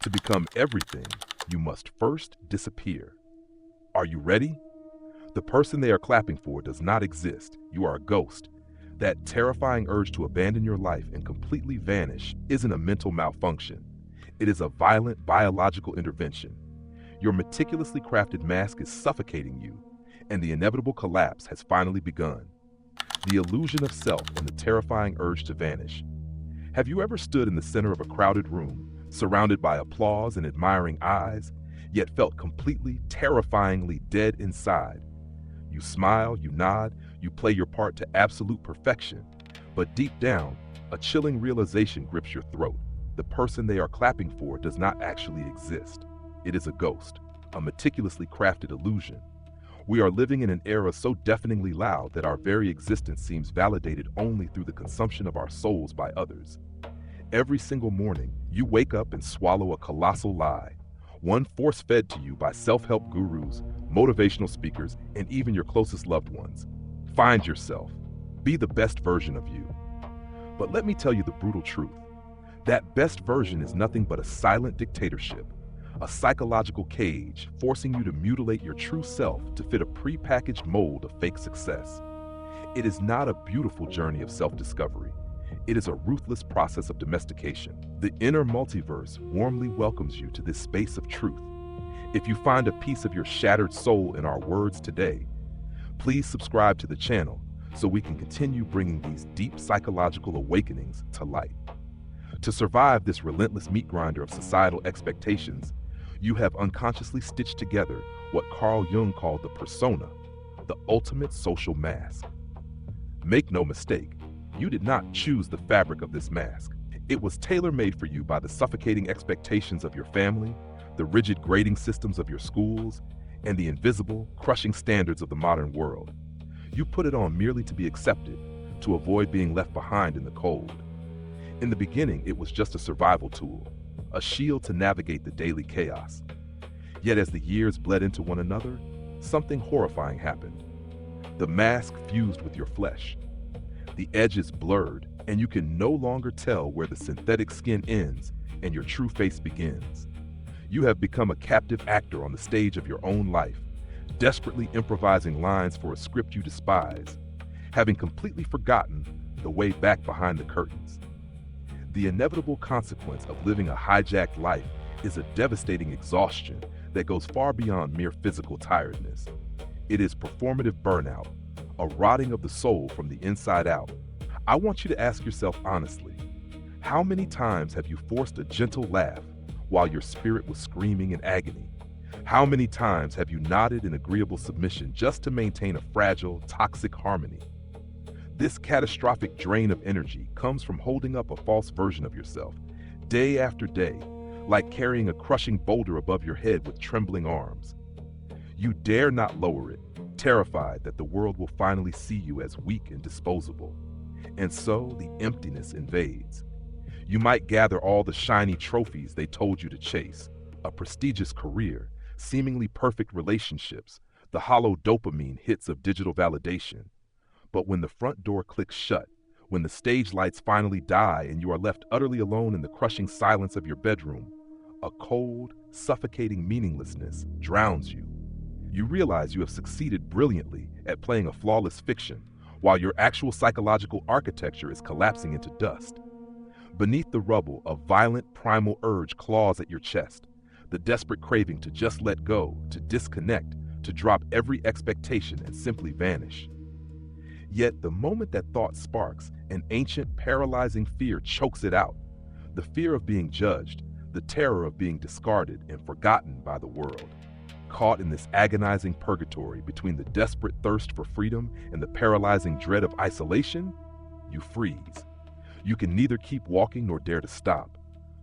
To become everything, you must first disappear. Are you ready? The person they are clapping for does not exist. You are a ghost. That terrifying urge to abandon your life and completely vanish isn't a mental malfunction. It is a violent biological intervention. Your meticulously crafted mask is suffocating you, and the inevitable collapse has finally begun. The illusion of self and the terrifying urge to vanish. Have you ever stood in the center of a crowded room, surrounded by applause and admiring eyes, yet felt completely, terrifyingly dead inside? You smile, you nod, you play your part to absolute perfection, but deep down, a chilling realization grips your throat. The person they are clapping for does not actually exist. It is a ghost, a meticulously crafted illusion. We are living in an era so deafeningly loud that our very existence seems validated only through the consumption of our souls by others. Every single morning, you wake up and swallow a colossal lie, one force-fed to you by self-help gurus, motivational speakers, and even your closest loved ones. Find yourself. Be the best version of you. But let me tell you the brutal truth. That best version is nothing but a silent dictatorship, a psychological cage forcing you to mutilate your true self to fit a prepackaged mold of fake success. It is not a beautiful journey of self-discovery. It is a ruthless process of domestication. The inner multiverse warmly welcomes you to this space of truth. If you find a piece of your shattered soul in our words today, please subscribe to the channel so we can continue bringing these deep psychological awakenings to light. To survive this relentless meat grinder of societal expectations, you have unconsciously stitched together what Carl Jung called the persona, the ultimate social mask. Make no mistake, you did not choose the fabric of this mask. It was tailor-made for you by the suffocating expectations of your family, the rigid grading systems of your schools, and the invisible, crushing standards of the modern world. You put it on merely to be accepted, to avoid being left behind in the cold. In the beginning, it was just a survival tool, a shield to navigate the daily chaos. Yet as the years bled into one another, something horrifying happened. The mask fused with your flesh. The edges blurred, and you can no longer tell where the synthetic skin ends and your true face begins. You have become a captive actor on the stage of your own life, desperately improvising lines for a script you despise, having completely forgotten the way back behind the curtains. The inevitable consequence of living a hijacked life is a devastating exhaustion that goes far beyond mere physical tiredness. It is performative burnout, a rotting of the soul from the inside out. I want you to ask yourself honestly, how many times have you forced a gentle laugh while your spirit was screaming in agony? How many times have you nodded in agreeable submission just to maintain a fragile, toxic harmony? This catastrophic drain of energy comes from holding up a false version of yourself, day after day, like carrying a crushing boulder above your head with trembling arms. You dare not lower it, terrified that the world will finally see you as weak and disposable. And so the emptiness invades. You might gather all the shiny trophies they told you to chase, a prestigious career, seemingly perfect relationships, the hollow dopamine hits of digital validation. But when the front door clicks shut, when the stage lights finally die and you are left utterly alone in the crushing silence of your bedroom, a cold, suffocating meaninglessness drowns you. You realize you have succeeded brilliantly at playing a flawless fiction, while your actual psychological architecture is collapsing into dust. Beneath the rubble, a violent primal urge claws at your chest, the desperate craving to just let go, to disconnect, to drop every expectation and simply vanish. Yet the moment that thought sparks, an ancient, paralyzing fear chokes it out. The fear of being judged, the terror of being discarded and forgotten by the world. Caught in this agonizing purgatory between the desperate thirst for freedom and the paralyzing dread of isolation, you freeze. You can neither keep walking nor dare to stop,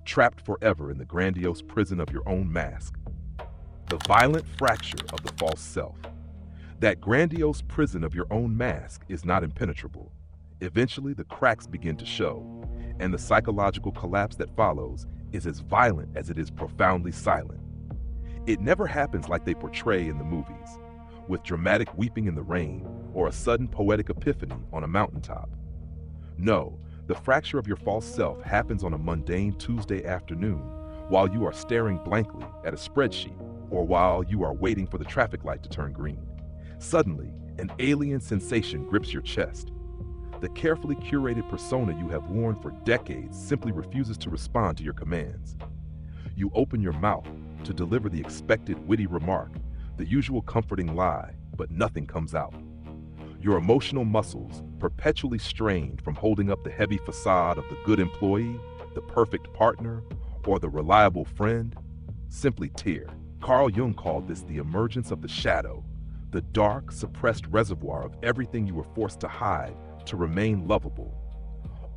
trapped forever in the grandiose prison of your own mask. The violent fracture of the false self. That grandiose prison of your own mask is not impenetrable. Eventually, the cracks begin to show, and the psychological collapse that follows is as violent as it is profoundly silent. It never happens like they portray in the movies, with dramatic weeping in the rain or a sudden poetic epiphany on a mountaintop. No, the fracture of your false self happens on a mundane Tuesday afternoon while you are staring blankly at a spreadsheet, or while you are waiting for the traffic light to turn green. Suddenly, an alien sensation grips your chest. The carefully curated persona you have worn for decades simply refuses to respond to your commands. You open your mouth to deliver the expected witty remark, the usual comforting lie, but nothing comes out. Your emotional muscles, perpetually strained from holding up the heavy facade of the good employee, the perfect partner, or the reliable friend, simply tear. Carl Jung called this the emergence of the shadow, the dark, suppressed reservoir of everything you were forced to hide to remain lovable.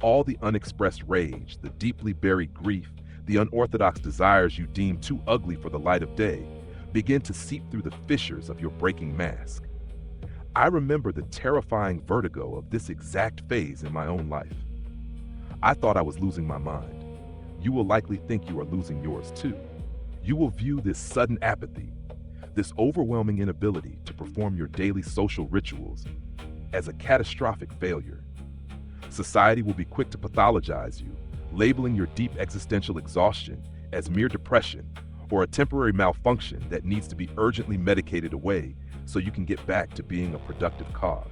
All the unexpressed rage, the deeply buried grief, the unorthodox desires you deem too ugly for the light of day, begin to seep through the fissures of your breaking mask. I remember the terrifying vertigo of this exact phase in my own life. I thought I was losing my mind. You will likely think you are losing yours too. You will view this sudden apathy, this overwhelming inability to perform your daily social rituals, as a catastrophic failure. Society will be quick to pathologize you, labeling your deep existential exhaustion as mere depression or a temporary malfunction that needs to be urgently medicated away so you can get back to being a productive cog.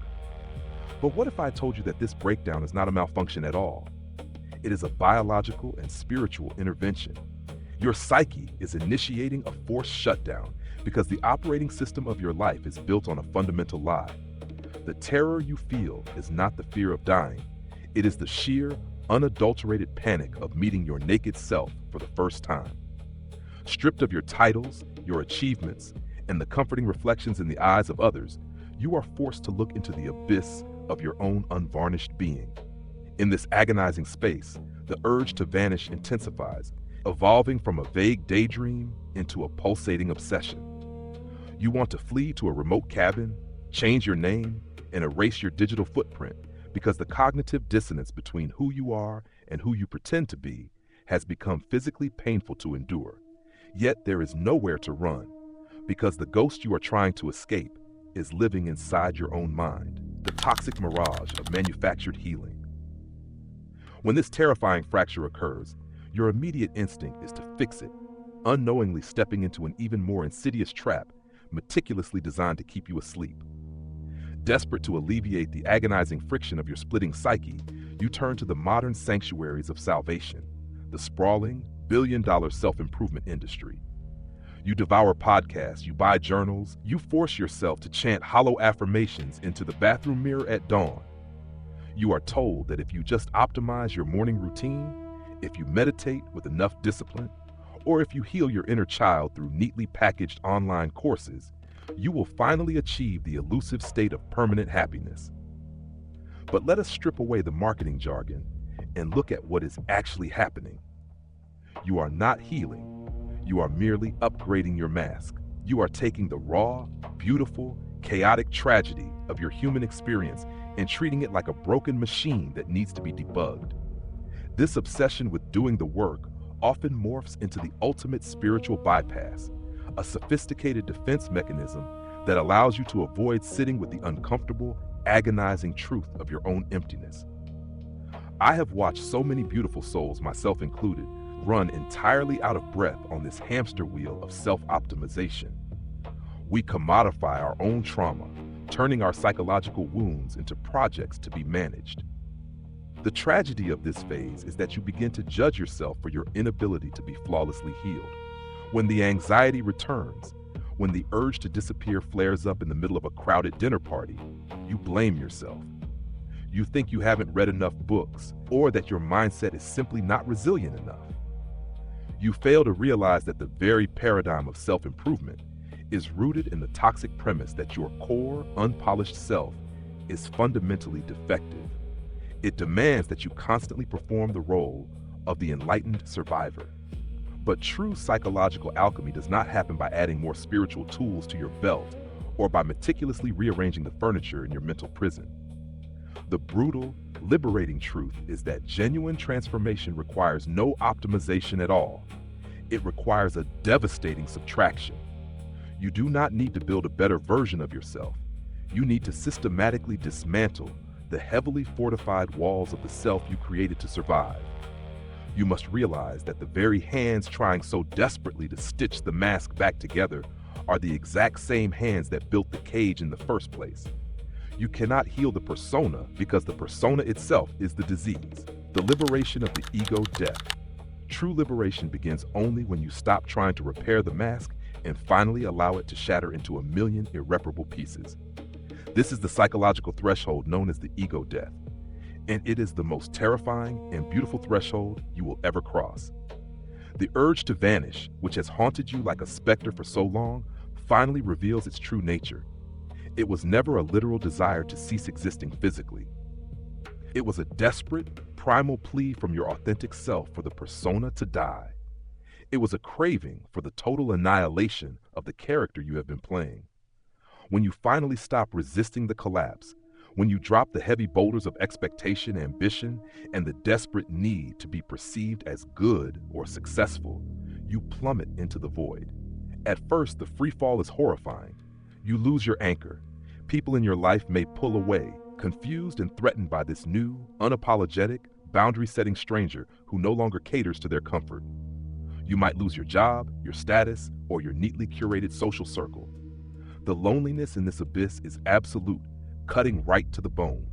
But what if I told you that this breakdown is not a malfunction at all? It is a biological and spiritual intervention. Your psyche is initiating a forced shutdown because the operating system of your life is built on a fundamental lie. The terror you feel is not the fear of dying. It is the sheer, unadulterated panic of meeting your naked self for the first time. Stripped of your titles, your achievements, and the comforting reflections in the eyes of others, you are forced to look into the abyss of your own unvarnished being. In this agonizing space, the urge to vanish intensifies, evolving from a vague daydream into a pulsating obsession. You want to flee to a remote cabin, change your name, and erase your digital footprint because the cognitive dissonance between who you are and who you pretend to be has become physically painful to endure. Yet there is nowhere to run because the ghost you are trying to escape is living inside your own mind, the toxic mirage of manufactured healing. When this terrifying fracture occurs, your immediate instinct is to fix it, unknowingly stepping into an even more insidious trap meticulously designed to keep you asleep. Desperate to alleviate the agonizing friction of your splitting psyche, you turn to the modern sanctuaries of salvation, the sprawling, billion-dollar self-improvement industry. You devour podcasts, you buy journals, you force yourself to chant hollow affirmations into the bathroom mirror at dawn. You are told that if you just optimize your morning routine, if you meditate with enough discipline, or if you heal your inner child through neatly packaged online courses, you will finally achieve the elusive state of permanent happiness. But let us strip away the marketing jargon and look at what is actually happening. You are not healing. You are merely upgrading your mask. You are taking the raw, beautiful, chaotic tragedy of your human experience and treating it like a broken machine that needs to be debugged. This obsession with doing the work often morphs into the ultimate spiritual bypass, a sophisticated defense mechanism that allows you to avoid sitting with the uncomfortable, agonizing truth of your own emptiness. I have watched so many beautiful souls, myself included, run entirely out of breath on this hamster wheel of self-optimization. We commodify our own trauma, turning our psychological wounds into projects to be managed. The tragedy of this phase is that you begin to judge yourself for your inability to be flawlessly healed. When the anxiety returns, when the urge to disappear flares up in the middle of a crowded dinner party, you blame yourself. You think you haven't read enough books, or that your mindset is simply not resilient enough. You fail to realize that the very paradigm of self-improvement is rooted in the toxic premise that your core, unpolished self is fundamentally defective. It demands that you constantly perform the role of the enlightened survivor. But true psychological alchemy does not happen by adding more spiritual tools to your belt or by meticulously rearranging the furniture in your mental prison. The brutal, liberating truth is that genuine transformation requires no optimization at all. It requires a devastating subtraction. You do not need to build a better version of yourself. You need to systematically dismantle the heavily fortified walls of the self you created to survive. You must realize that the very hands trying so desperately to stitch the mask back together are the exact same hands that built the cage in the first place. You cannot heal the persona because the persona itself is the disease. The liberation of the ego death. True liberation begins only when you stop trying to repair the mask and finally allow it to shatter into a million irreparable pieces. This is the psychological threshold known as the ego death, and it is the most terrifying and beautiful threshold you will ever cross. The urge to vanish, which has haunted you like a specter for so long, finally reveals its true nature. It was never a literal desire to cease existing physically. It was a desperate, primal plea from your authentic self for the persona to die. It was a craving for the total annihilation of the character you have been playing. When you finally stop resisting the collapse, when you drop the heavy boulders of expectation, ambition, and the desperate need to be perceived as good or successful, you plummet into the void. At first, the free fall is horrifying. You lose your anchor. People in your life may pull away, confused and threatened by this new, unapologetic, boundary-setting stranger who no longer caters to their comfort. You might lose your job, your status, or your neatly curated social circle. The loneliness in this abyss is absolute, cutting right to the bone.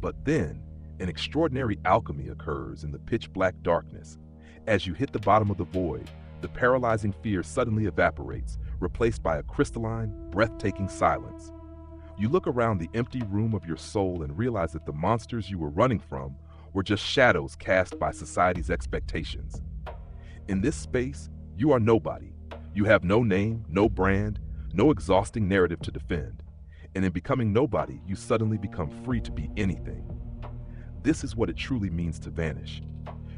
But then, an extraordinary alchemy occurs in the pitch-black darkness. As you hit the bottom of the void, the paralyzing fear suddenly evaporates, replaced by a crystalline, breathtaking silence. You look around the empty room of your soul and realize that the monsters you were running from were just shadows cast by society's expectations. In this space, you are nobody. You have no name, no brand, no exhausting narrative to defend. And in becoming nobody, you suddenly become free to be anything. This is what it truly means to vanish.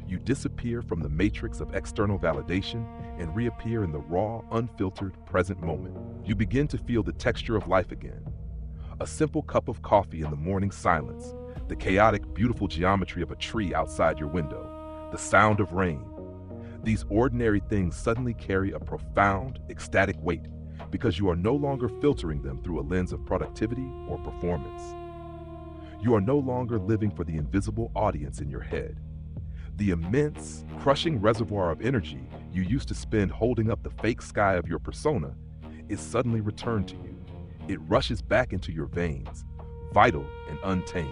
You disappear from the matrix of external validation and reappear in the raw, unfiltered, present moment. You begin to feel the texture of life again. A simple cup of coffee in the morning silence, the chaotic, beautiful geometry of a tree outside your window, the sound of rain. These ordinary things suddenly carry a profound, ecstatic weight because you are no longer filtering them through a lens of productivity or performance. You are no longer living for the invisible audience in your head. The immense, crushing reservoir of energy you used to spend holding up the fake sky of your persona is suddenly returned to you. It rushes back into your veins, vital and untamed.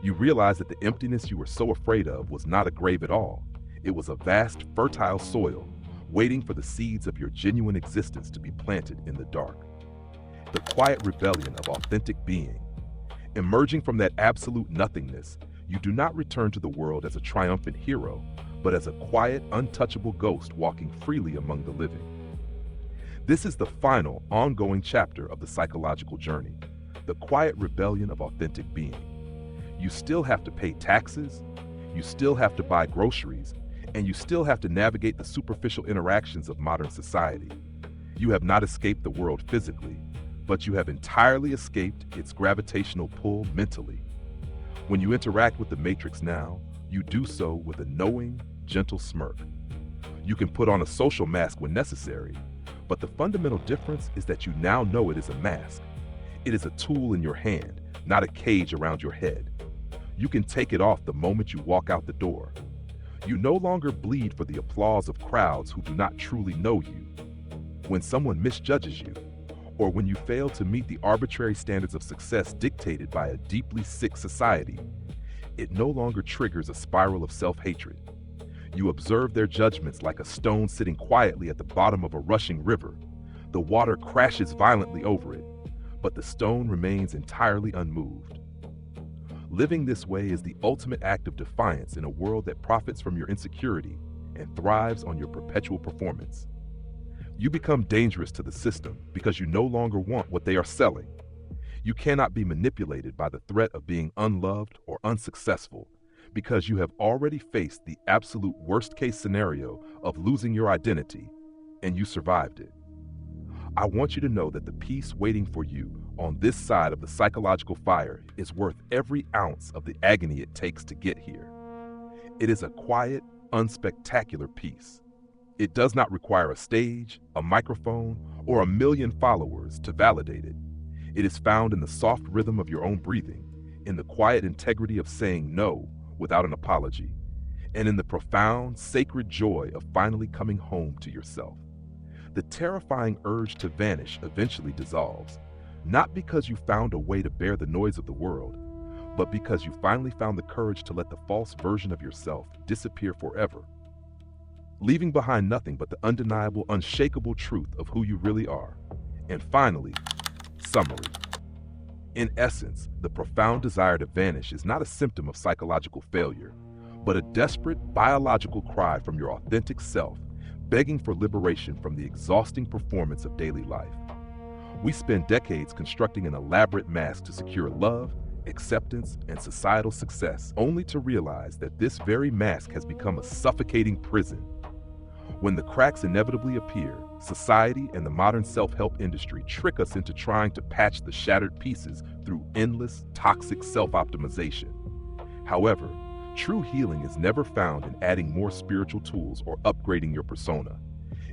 You realize that the emptiness you were so afraid of was not a grave at all. It was a vast, fertile soil, waiting for the seeds of your genuine existence to be planted in the dark. The quiet rebellion of authentic being. Emerging from that absolute nothingness, you do not return to the world as a triumphant hero, but as a quiet, untouchable ghost walking freely among the living. This is the final, ongoing chapter of the psychological journey, the quiet rebellion of authentic being. You still have to pay taxes, you still have to buy groceries, and you still have to navigate the superficial interactions of modern society. You have not escaped the world physically, but you have entirely escaped its gravitational pull mentally. When you interact with the Matrix now, you do so with a knowing, gentle smirk. You can put on a social mask when necessary, but the fundamental difference is that you now know it is a mask. It is a tool in your hand, not a cage around your head. You can take it off the moment you walk out the door. You no longer bleed for the applause of crowds who do not truly know you. When someone misjudges you, or when you fail to meet the arbitrary standards of success dictated by a deeply sick society, it no longer triggers a spiral of self-hatred. You observe their judgments like a stone sitting quietly at the bottom of a rushing river. The water crashes violently over it, but the stone remains entirely unmoved. Living this way is the ultimate act of defiance in a world that profits from your insecurity and thrives on your perpetual performance. You become dangerous to the system because you no longer want what they are selling. You cannot be manipulated by the threat of being unloved or unsuccessful because you have already faced the absolute worst-case scenario of losing your identity, and you survived it. I want you to know that the peace waiting for you on this side of the psychological fire is worth every ounce of the agony it takes to get here. It is a quiet, unspectacular peace. It does not require a stage, a microphone, or a million followers to validate it. It is found in the soft rhythm of your own breathing, in the quiet integrity of saying no without an apology, and in the profound, sacred joy of finally coming home to yourself. The terrifying urge to vanish eventually dissolves, not because you found a way to bear the noise of the world, but because you finally found the courage to let the false version of yourself disappear forever, leaving behind nothing but the undeniable, unshakable truth of who you really are. And finally, summary. In essence, the profound desire to vanish is not a symptom of psychological failure, but a desperate biological cry from your authentic self, begging for liberation from the exhausting performance of daily life. We spend decades constructing an elaborate mask to secure love, acceptance, and societal success, only to realize that this very mask has become a suffocating prison. When the cracks inevitably appear, society and the modern self-help industry trick us into trying to patch the shattered pieces through endless, toxic self-optimization. However, true healing is never found in adding more spiritual tools or upgrading your persona.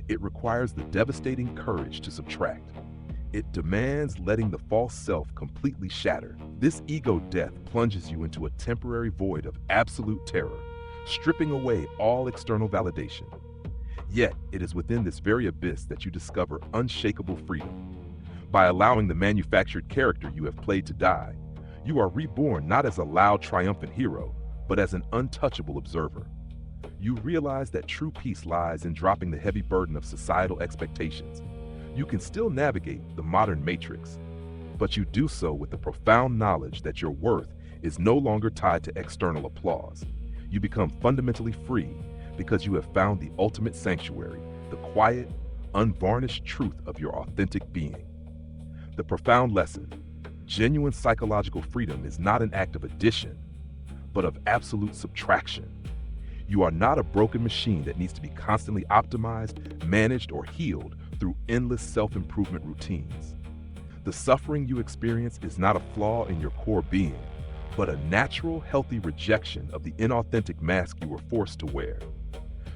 It requires the devastating courage to subtract. It demands letting the false self completely shatter. This ego death plunges you into a temporary void of absolute terror, stripping away all external validation. Yet, it is within this very abyss that you discover unshakable freedom. By allowing the manufactured character you have played to die, you are reborn not as a loud, triumphant hero, but as an untouchable observer. You realize that true peace lies in dropping the heavy burden of societal expectations. You can still navigate the modern matrix, but you do so with the profound knowledge that your worth is no longer tied to external applause. You become fundamentally free because you have found the ultimate sanctuary, the quiet, unvarnished truth of your authentic being. The profound lesson: genuine psychological freedom is not an act of addition, but of absolute subtraction. You are not a broken machine that needs to be constantly optimized, managed, or healed through endless self-improvement routines. The suffering you experience is not a flaw in your core being, but a natural, healthy rejection of the inauthentic mask you were forced to wear.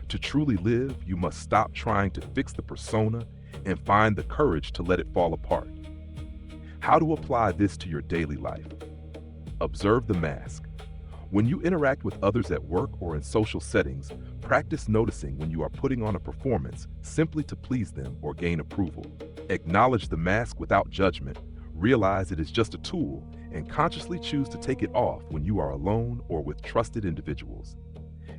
To truly live, you must stop trying to fix the persona and find the courage to let it fall apart. How to apply this to your daily life? Observe the mask. When you interact with others at work or in social settings, practice noticing when you are putting on a performance simply to please them or gain approval. Acknowledge the mask without judgment, realize it is just a tool, and consciously choose to take it off when you are alone or with trusted individuals.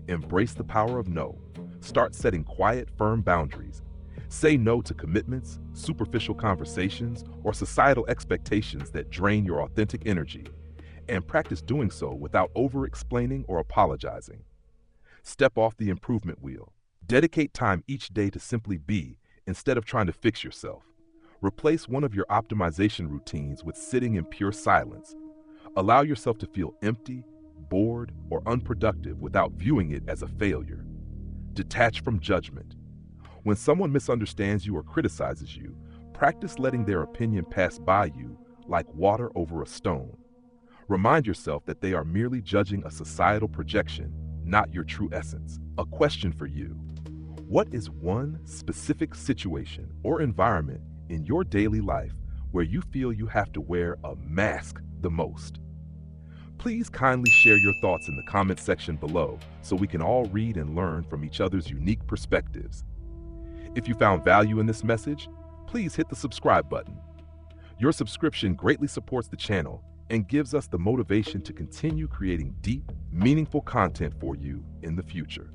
Embrace the power of no. Start setting quiet, firm boundaries. Say no to commitments, superficial conversations, or societal expectations that drain your authentic energy, and practice doing so without over-explaining or apologizing. Step off the improvement wheel. Dedicate time each day to simply be instead of trying to fix yourself. Replace one of your optimization routines with sitting in pure silence. Allow yourself to feel empty, bored, or unproductive without viewing it as a failure. Detach from judgment. When someone misunderstands you or criticizes you, practice letting their opinion pass by you like water over a stone. Remind yourself that they are merely judging a societal projection, not your true essence. A question for you: what is one specific situation or environment in your daily life where you feel you have to wear a mask the most? Please kindly share your thoughts in the comment section below so we can all read and learn from each other's unique perspectives. If you found value in this message, please hit the subscribe button. Your subscription greatly supports the channel and gives us the motivation to continue creating deep, meaningful content for you in the future.